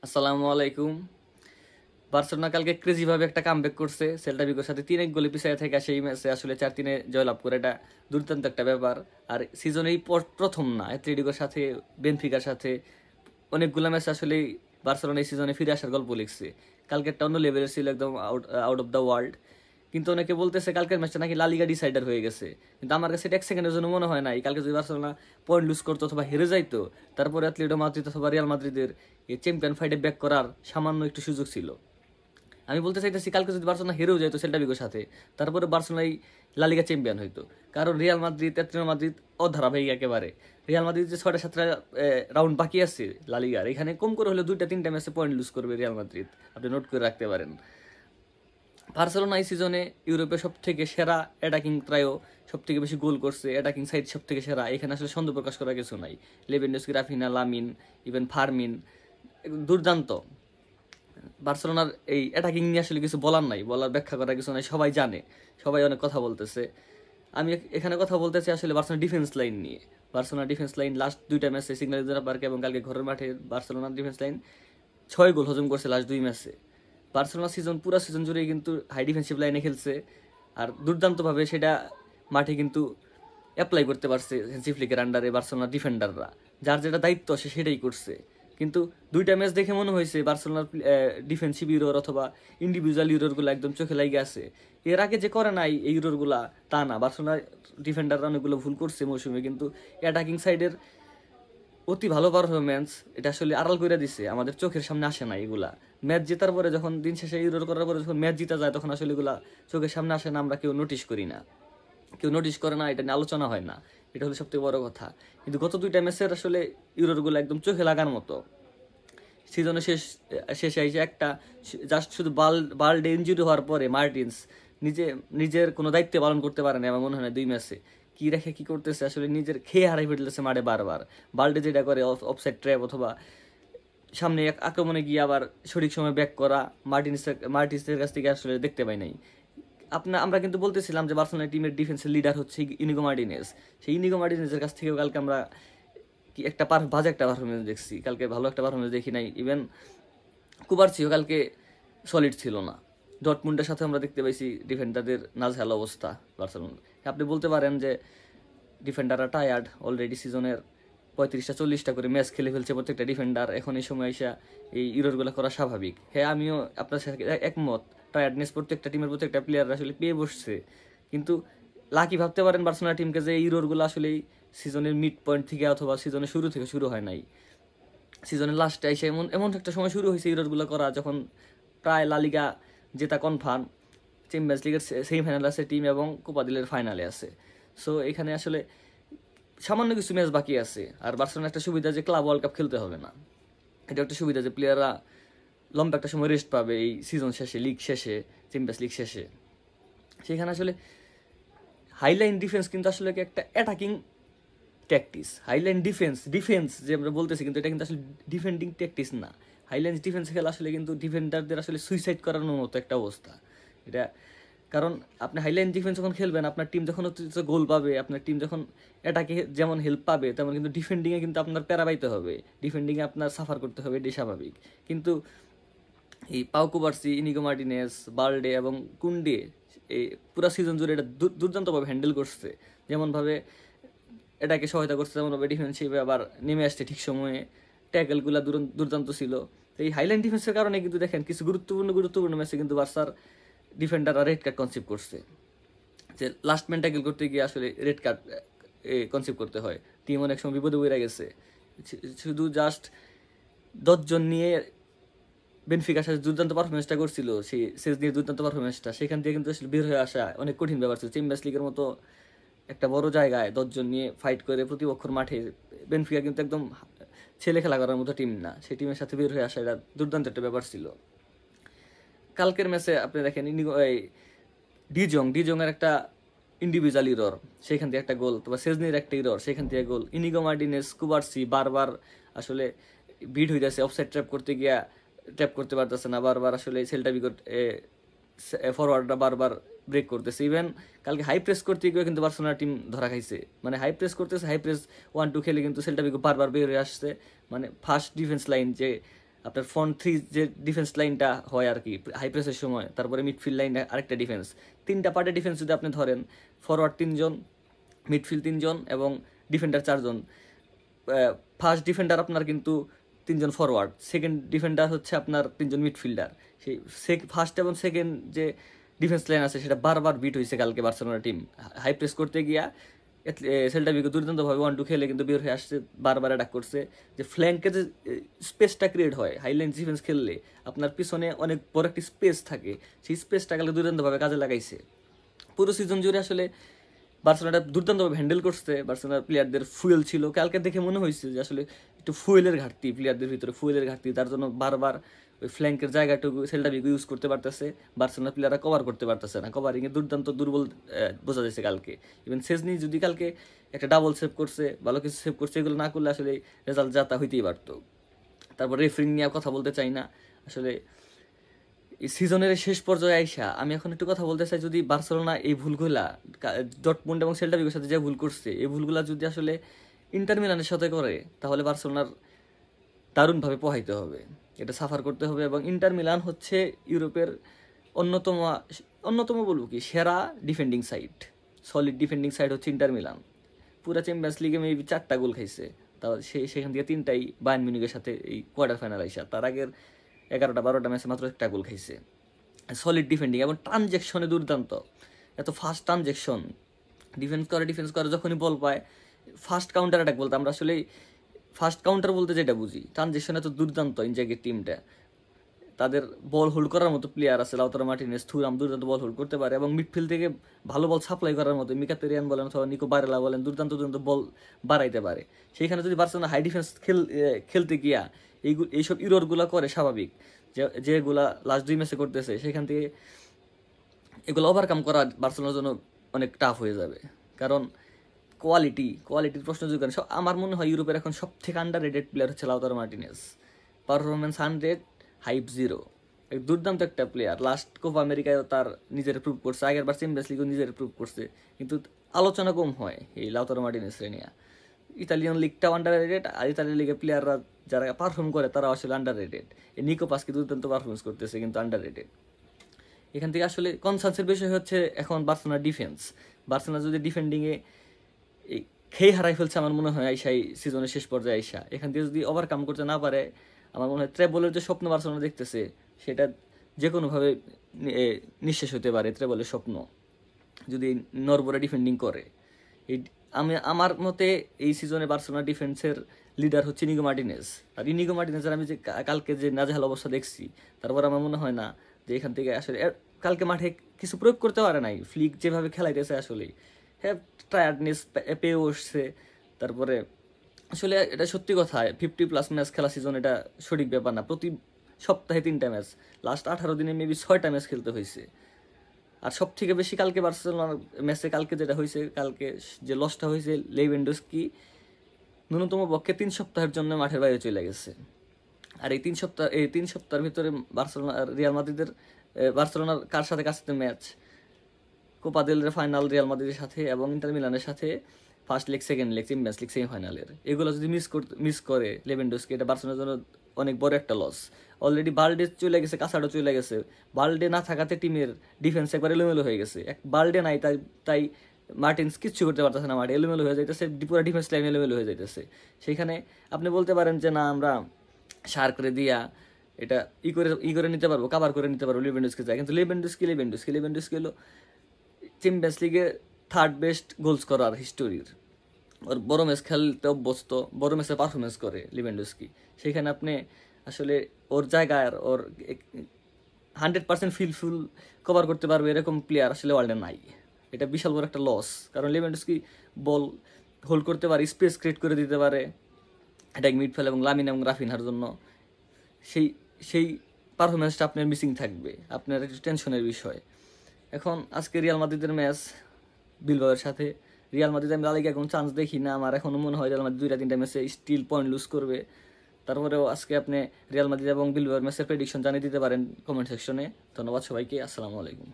আসসালামু আলাইকুম। বার্সেলোনা কালকে ক্রেজি ভাবে একটা কামব্যাক করছে সেল্টা ভিগোর সাথে 3-1 গোলে পিছিয়ে থেকে সেই ম্যাচে আসলে 4-3 জয়লাভ করে, এটা দুর্দান্ত একটা ব্যাপার। আর সিজনেই প্রথম না অ্যাথলেটিকোর সাথে, বেনফিকার সাথে অনেকগুলো ম্যাচ আসলে বার্সেলোনা এই সিজনে ফিরে আসার গল্প লিখছে। কালকে একটা অন্য লেভেলের ছিল, একদম আউট অফ দ্য ওয়ার্ল্ড। কিন্তু অনেকে বলতেছে কালকের ম্যাচটা নাকি লা লিগা ডিসাইডার হয়ে গেছে, কিন্তু আমার কাছে এটা এক সেকেন্ডের জন্য মনে হয় নাই। কালকে যদি বার্সেলোনা পয়েন্ট লুজ করতো অথবা হেরে যাইতো, তারপরে অ্যাথলেটিকো মাদ্রিদ অথবা রিয়াল মাদ্রিদের এই চ্যাম্পিয়ন ফাইটে ব্যাক করার সামান্য একটু সুযোগ ছিল। আমি বলতে চাইতেছি কালকে যদি বার্সেলোনা হেরেও যেত সেল্টা ভিগোর সাথে, তারপরে বার্সেলোনাই লা লিগা চ্যাম্পিয়ন হইতো। কারণ রিয়াল মাদ্রিদ, অ্যাথলেটিকো মাদ্রিদ অধারাবাহিক একেবারে। রিয়াল মাদ্রিদ যে 6টা-7টা রাউন্ড বাকি আছে লা লিগার, এখানে কম করে হলে 2-3টা ম্যাচে পয়েন্ট লুজ করবে রিয়াল মাদ্রিদ, আপনি নোট করে রাখতে পারেন। বার্সেলোনা এই সিজনে ইউরোপের সব থেকে সেরা অ্যাটাকিং ত্রায়ো, সব থেকে বেশি গোল করছে, অ্যাটাকিং সাইড সব থেকে সেরা, এখানে আসলে সন্দেহ প্রকাশ করার কিছু নাই। লেভেনডস্কি, রাফিনা, লামিন, ইভেন ফার্মিন দুর্দান্ত। বার্সেলোনার এই অ্যাটাকিং নিয়ে আসলে কিছু বলার নাই, বলার ব্যাখ্যা করার কিছু নাই, সবাই জানে, সবাই অনেক কথা বলতেছে। আমি এখানে কথা বলতেছি আসলে বার্সেলোনা ডিফেন্স লাইন নিয়ে। বার্সেলোনা ডিফেন্স লাইন লাস্ট 2টা ম্যাচে, সিগন্যাল ইদুনা পার্কে এবং কালকে ঘরের মাঠে, বার্সেলোনার ডিফেন্স লাইন 6 গোল হজম করছে লাস্ট 2 ম্যাচে। বার্সেলোনা পুরো সিজন জুড়েই কিন্তু হাই ডিফেন্সিভ লাইনে খেলছে, আর দুর্দান্তভাবে সেটা মাঠে কিন্তু অ্যাপ্লাই করতে পারছে হ্যান্সি ফ্লিকের আন্ডারে বার্সেলোনার ডিফেন্ডাররা। যার যেটা দায়িত্ব সে সেটাই করছে। কিন্তু 2টা ম্যাচ দেখে মনে হয়েছে বার্সেলোনার ডিফেন্সিভ ইউরোর অথবা ইন্ডিভিজুয়াল ইউরোরগুলো একদম চোখে লাগে আছে। এর আগে যে করে নাই এই ইউরোরগুলা তা না, বার্সেলোনার ডিফেন্ডাররা অনেকগুলো ভুল করছে মৌসুমে, কিন্তু অ্যাটাকিং সাইডের অতি ভালো পারফরমেন্স এটা আসলে আড়াল করে দিছে, আমাদের চোখের সামনে আসে না এগুলা। ম্যাচ জেতার পরে, যখন দিন শেষে ইউরো করার পরে যখন ম্যাচ জিতা যায়, তখন আসলে এগুলা চোখের সামনে আসে না, আমরা কেউ নোটিশ করি না, কেউ নোটিশ করে না, এটা নিয়ে আলোচনা হয় না। এটা হলো সবথেকে বড় কথা। কিন্তু গত 2টা ম্যাচের আসলে ইউরোগুলো একদম চোখে লাগার মতো। সিজনের শেষে এসে একটা জাস্ট শুধু বালডে ইনজুরি হওয়ার পরে মার্টিন্স নিজের কোনো দায়িত্ব পালন করতে পারে না আমার মনে হয় না 2 ম্যাচে। কি রেখে কি করতেছে আসলে, নিজের খেয়ে হারাই ফেলতেছে মাঠে বারবার। বালডে যেটা করে অফসাইড ট্র্যাপ অথবা সামনে এক আক্রমণে গিয়ে আবার সঠিক সময় ব্যাক করা, মার্টিন্সের কাছ থেকে আসলে দেখতে পাই নাই। আমরা কিন্তু বলতেছিলাম যে বার্সেলোনা টিমের ডিফেন্সের লিডার হচ্ছে ইনিগো মার্টিনেজ। সেই ইনিগো মার্টিনেজের কাছ থেকেও কালকে আমরা কি একটা বাজে একটা পারফরমেন্স দেখছি, কালকে ভালো একটা পারফরমেন্স দেখি নাই। ইভেন কুবারসিও কালকে সলিড ছিল না। ডটমুন্ডের সাথে আমরা দেখতে পাইছি ডিফেন্ডারদের নাজেহাল অবস্থা বার্সেলোনার। আপনি বলতে পারেন যে ডিফেন্ডাররা টায়ার্ড অলরেডি, সিজনের 35-40টা করে ম্যাচ খেলে ফেলছে প্রত্যেকটা ডিফেন্ডার, এখন এই সময় এসে এই ইউরোগুলো করা স্বাভাবিক। হ্যাঁ, আমিও আপনার সাথে একমত, টায়ার্ডনেস প্রত্যেকটা টিমের প্রত্যেকটা প্লেয়ার আসলে পেয়ে বসছে। কিন্তু লাকি ভাবতে পারেন বার্সেলোনা টিমকে যে ইউরোগুলো আসলে সিজনের মিড পয়েন্ট থেকে অথবা সিজনের শুরু থেকে শুরু হয় নাই, সিজনের লাস্টে এসে এমন এমন একটা সময় শুরু হয়েছে ইউরোগুলো করা, যখন প্রায় লা লিগা জেতা কনফার্ম, চ্যাম্পিয়ন্স লিগের সেমিফাইনালে আছে টিম এবং কোপা দিলের ফাইনালে আছে। সো এখানে আসলে সামান্য কিছু ম্যাচ বাকি আছে। আর বার্সেলোনার একটা সুবিধা যে ক্লাব ওয়ার্ল্ড কাপ খেলতে হবে না, এটা একটা সুবিধা যে প্লেয়াররা লম্বা একটা সময় রেস্ট পাবে এই সিজন শেষে, লিগ শেষে, চ্যাম্পিয়ন্স লিগ শেষে। সেখানে আসলে হাইলাইন ডিফেন্স কিন্তু আসলে একটা অ্যাটাকিং ট্যাকটিস। হাইলাইন ডিফেন্স যে আমরা বলতেছি, কিন্তু এটা কিন্তু আসলে ডিফেন্ডিং ট্যাকটিস না। হাইলাইন ডিফেন্স খেলা আসলে কিন্তু ডিফেন্ডারদের আসলে সুইসাইড করানোর মতো একটা অবস্থা এটা। কারণ আপনি হাইলাইন ডিফেন্স যখন খেলবেন, আপনার টিম যখন অতিরিক্ত গোল পাবে, আপনার টিম যখন অ্যাটাকে যেমন হেল্প পাবে, তেমন কিন্তু ডিফেন্ডিংয়ে কিন্তু আপনার প্যারা পাইতে হবে, ডিফেন্ডিংয়ে আপনার সাফার করতে হবে, এটাই স্বাভাবিক। কিন্তু এই পাউ কুবার্সি, ইনিগো মার্টিনেজ, বালডে এবং কুন্ডে এই পুরো সিজন জুড়ে এটা দুর্দান্তভাবে হ্যান্ডেল করছে। যেমনভাবে এটাকে সহায়তা করছে, তেমনভাবে ডিফেন্সিভে আবার নেমে আসছে ঠিক সময়ে, ট্যাকেলগুলো দুর্দান্ত ছিল। তো এই হাইলাইন ডিফেন্সের কারণে কিন্তু দেখেন কিছু গুরুত্বপূর্ণ ম্যাচে কিন্তু বার্সার ডিফেন্ডাররা রেড কার্ড কনসিভ করছে, যে লাস্ট ম্যান ট্যাকেল করতে গিয়ে আসলে রেড কার্ড কনসিভ করতে হয়। টিম অনেক সময় বিপদে পড়ে গেছে, শুধু জাস্ট 10 জন নিয়ে বেনফিকার সাথে দুর্দান্ত পারফরমেন্সটা করছিল, সেই শেষ দিয়ে দুর্দান্ত পারফরমেন্সটা, সেখান থেকে কিন্তু আসলে বের হয়ে আসা অনেক কঠিন ব্যাপার ছিল। চ্যাম্পিয়ন্স লিগের মতো একটা বড় জায়গায় 10 জন নিয়ে ফাইট করে প্রতিপক্ষর মাঠে, বেনফিকা কিন্তু একদম ছেলে খেলা করার মতো টিম না, সেই টিমের সাথে বের হয়ে আসা এটা দুর্দান্ত একটা ব্যাপার ছিল। কালকের ম্যাচে আপনি দেখেন ডিজং এর একটা ইন্ডিভিজুয়াল ইরর, সেখান থেকে একটা গোল, তারপর সেজনির একটা ইরর, সেখান থেকে গোল। ইনিগো মার্টিনেজ, কুবার্সি বারবার আসলে বিট হইতেছে, অফসাইড ট্র্যাপ করতে গিয়া ট্র্যাপ করতে পারতেছে না, বারবার আসলে সেল্টা ভিগোর ফরওয়ার্ডরা বারবার ব্রেক করতেছে। ইভেন কালকে হাই প্রেস করতে গিয়ে কিন্তু বার্সেলোনা টিম ধরা খাইছে, মানে হাই প্রেস করতেছে, হাই প্রেস 1-2 খেলে কিন্তু সেল্টা ভিগো বারবার বের হয়ে আসছে। মানে ফার্স্ট ডিফেন্স লাইন যে আপনার ফ্রন্ট থ্রি যে ডিফেন্স লাইনটা হয় আর কি হাই প্রেসের সময়, তারপরে মিডফিল্ড লাইন আরেকটা ডিফেন্স, 3টা পার্টের ডিফেন্স যদি আপনি ধরেন, ফরওয়ার্ড 3জন, মিডফিল্ড 3জন এবং ডিফেন্ডার 4জন। ফার্স্ট ডিফেন্ডার আপনার কিন্তু 3জন ফরওয়ার্ড, সেকেন্ড ডিফেন্ডার হচ্ছে আপনার 3জন মিডফিল্ডার। সেই ফার্স্ট এবং সেকেন্ড যে ডিফেন্স লাইন আছে সেটা বারবার বিট হয়েছে কালকে বার্সেলোনা টিম হাই প্রেস করতে গিয়া। সেল্টা ভিগো দুর্দান্তভাবে 1-2 খেলে কিন্তু বের হয়ে আসছে, বারবার অ্যাটাক করছে। যে ফ্ল্যাঙ্কে যে স্পেসটা ক্রিয়েট হয় হাইলাইন ডিফেন্স খেললে, আপনার পিছনে অনেক বড় একটি স্পেস থাকে, সেই স্পেসটা কালকে দুর্দান্তভাবে কাজে লাগাইছে। পুরো সিজন জুড়ে আসলে বার্সেলোনাটা দুর্দান্তভাবে হ্যান্ডেল করছে, বার্সেলোনার প্লেয়ারদের ফুয়েল ছিল। কালকে দেখে মনে হয়েছে যে আসলে একটু ফুয়েলের ঘাটতি, প্লেয়ারদের ভিতরে ফুয়েলের ঘাটতি, তার জন্য বারবার ওই ফ্ল্যাঙ্কের জায়গাটুকু সেল্টা ভিগো ইউজ করতে পারতেছে, বার্সেলোনার প্লেয়াররা কভার করতে পারতেছে না, কভারিংয়ে দুর্দান্ত দুর্বল বোঝা যাচ্ছে কালকে। ইভেন সেজনি যদি কালকে একটা ডাবল সেভ করছে, ভালো কিছু সেভ করছে, এগুলো না করলে আসলে রেজাল্ট যাতা হইতেই পারতো। তারপর রেফারিং নিয়ে কথা বলতে চাই না আসলে। এই সিজনের শেষ পর্যায়ে আইসা আমি এখন একটু কথা বলতে চাই, যদি বার্সেলোনা এই ভুলগুলা ডর্টমুন্ড এবং সেল্টা ভিগোর সাথে যে ভুল করছে, এই ভুলগুলা যদি আসলে ইন্টার মিলানের সাথে করে, তাহলে বার্সেলোনার দারুণভাবে পোহাইতে হবে, এটা সাফার করতে হবে। এবং ইন্টার মিলান হচ্ছে ইউরোপের অন্যতম অন্যতম বলবো কি সেরা defending side, solid defending side হচ্ছে ইন্টার মিলান। পুরা চ্যাম্পিয়ন্স লিগে মেবি 4টা গোল খাইছে, তাও সেখান থেকে 3টাই বায়ার্ন মিউনিখের সাথে এই কোয়ার্টার ফাইনাল আইসা। তার আগের 11টা-12টা ম্যাচে মাত্র 1টা গোল খাইছে। সলিড ডিফেন্ডিং এবং ট্রানজেকশনে দুর্দান্ত, এত ফাস্ট ট্রানজেকশন, ডিফেন্স করে যখনই বল পায় ফাস্ট কাউন্টার অ্যাটাক বলতে আমরা আসলে ফাস্ট কাউন্টার বলতে যেটা বুঝি, ট্রানজেকশনে তো দুর্দান্ত ইনজাগির টিমটা। তাদের বল হোল্ড করার মতো প্লেয়ার আছে, লাউতারো মার্টিনেজ, থুরাম দুর্দান্ত বল হোল্ড করতে পারে এবং মিডফিল্ড থেকে ভালো বল সাপ্লাই করার মতো মিকাতেরিয়ান বলেন অথবা নিকো বারেলা বলেন দুর্দান্ত বল বাড়াইতে পারে। সেইখানে যদি বার্সেলোনা হাই ডিফেন্স খেলতে গিয়া এইসব ইরোরগুলো করে স্বাভাবিক, যেগুলা লাস্ট 2 ম্যাচে করতেছে, সেখান থেকে এগুলো ওভারকাম করা বার্সেলোনার জন্য অনেক টাফ হয়ে যাবে। কারণ কোয়ালিটির প্রশ্ন যদি করেন, আমার মনে হয় ইউরোপের এখন সব থেকে আন্ডার রেটেড প্লেয়ার হচ্ছে লাউতারো মার্টিনেজ। পারফরমেন্স 100, হাইপ 0, দুর্দান্ত একটা প্লেয়ার। লাস্ট কোপা আমেরিকায় তার নিজের প্রুভ করছে, আগের বার চ্যাম্পিয়ন্স লিগও নিজের প্রুভ করছে, কিন্তু আলোচনা কম হয় এই লাউতারো মার্টিনেজ নিয়ে। ইতালিয়ান লিগটাও আন্ডার রেটেড, আর ইতালিয়ান লিগের প্লেয়াররা যারা পারফর্ম করে তারা আসলে আন্ডার রেটেড। এই নিকো পাসকি দুর্দান্ত পারফরমেন্স করতেছে কিন্তু আন্ডার রেটেড। এখান থেকে আসলে কনসার্নের বিষয় হচ্ছে এখন বার্সেলোনার ডিফেন্স। বার্সেলোনা যদি ডিফেন্ডিংয়ে এই খেয়ে হারাই ফেলছে আমার মনে হয় আইসা, এই সিজনের শেষ পর্যায়ে আইসা এখান থেকে যদি ওভারকাম করতে না পারে, আমার মনে হয় ট্রেবলের যে স্বপ্ন বার্সেলোনা দেখতেছে সেটা যে কোনোভাবে নিঃশেষ হতে পারে। ট্রেবলের স্বপ্ন যদি নরবরে ডিফেন্ডিং করে, আমার মতে এই সিজনে বার্সেলোনা ডিফেন্সের লিডার হচ্ছে ইনিগো মার্টিনেজ। আর ইনিগো মার্টিনেজের আমি যে কালকে যে নাজেহাল অবস্থা দেখছি, তারপর আমার মনে হয় না যে এখান থেকে আসলে কালকে মাঠে কিছু প্রয়োগ করতে পারে নাই। ফ্লিক যেভাবে খেলাইতেছে আসলেই, হ্যাঁ টায়ার্ডনেস পেয়ে উঠছে। তারপরে আসলে এটা সত্যি কথা, 50+ ম্যাচ খেলা সিজন এটা সঠিক ব্যাপার না। প্রতি সপ্তাহে 3টা ম্যাচ, লাস্ট 18 দিনে মেবি 6টা ম্যাচ খেলতে হয়েছে। আর সব থেকে বেশি কালকে বার্সেলোনার ম্যাচে কালকে যেটা হয়েছে, কালকে যে লসটা হয়েছে, লেভানডস্কি ন্যূনতম পক্ষে 3 সপ্তাহের জন্য মাঠের বাইরে চলে গেছে। আর এই 3 সপ্তাহের ভিতরে বার্সেলোনার কার সাথে কাছে ম্যাচ, কোপা দেল রে ফাইনাল রিয়াল মাদ্রিদের সাথে এবং ইন্টার মিলানের সাথে, first leg, second leg, champions league সেমিফাইনালের, এগুলো যদি মিস করে লেভানডস্কি, এটা বার্সেলোনার জন্য অনেক বড় একটা লস। অলরেডি বাল্ডে চলে গেছে, কাসাডো চলে গেছে, বাল্ডে না থাকাতে টিমের ডিফেন্স একবার এলোমেলো হয়ে গেছে। বাল্ডে নাই তাই মার্টিন্স কিচ্ছু করতে পারতেছে না, মাঠে এলোমেলো হয়ে যাইতেছে, পুরো ডিফেন্স লাইন এলোমেলো হয়ে যাইতেছে। সেইখানে আপনি বলতে পারেন যে না আমরা সার করে দিয়া এটা করে নিতে পারবো, কাভার করে নিতে পারবো লেভানডস্কি যায়, কিন্তু লেভানডস্কি হলো চ্যাম্পিয়ন্স লিগে 3rd বেস্ট গোল স্কোরার হিস্টোরির। ওর বড় ম্যাচ খেলতে অভ্যস্ত, বড় ম্যাচে পারফরমেন্স করে লেভানডস্কি। সেখানে আপনি আসলে ওর জায়গায় ওর 100% ফিলফুল কভার করতে পারবে এরকম প্লেয়ার আসলে ওয়ার্ল্ডে নাই। এটা বিশাল বড় একটা লস, কারণ লেভানডস্কি বল হোল্ড করতে পারে, স্পেস ক্রিয়েট করে দিতে পারে অ্যাটাক মিডফিল্ড এবং লামিন এবং রাফিনহার জন্য। সেই পারফরমেন্সটা আপনার মিসিং থাকবে, আপনার একটু টেনশনের বিষয়। এখন আজকে রিয়াল মাদ্রিদের ম্যাচ বিলবাওয়ের সাথে, রিয়াল মাদ্রিদ আমি লা লিগায় কোনো চান্স দেখি না। আমার এখনও মনে হয় রিয়াল মাদ্রিদ 2-3টা ম্যাচে স্টিল পয়েন্ট লুজ করবে। তারপরেও আজকে আপনি রিয়াল মাদ্রিদ এবং বিলবাওয়ের ম্যাচের প্রেডিকশন জানিয়ে দিতে পারেন কমেন্ট সেকশনে। ধন্যবাদ সবাইকে, আসসালামু আলাইকুম।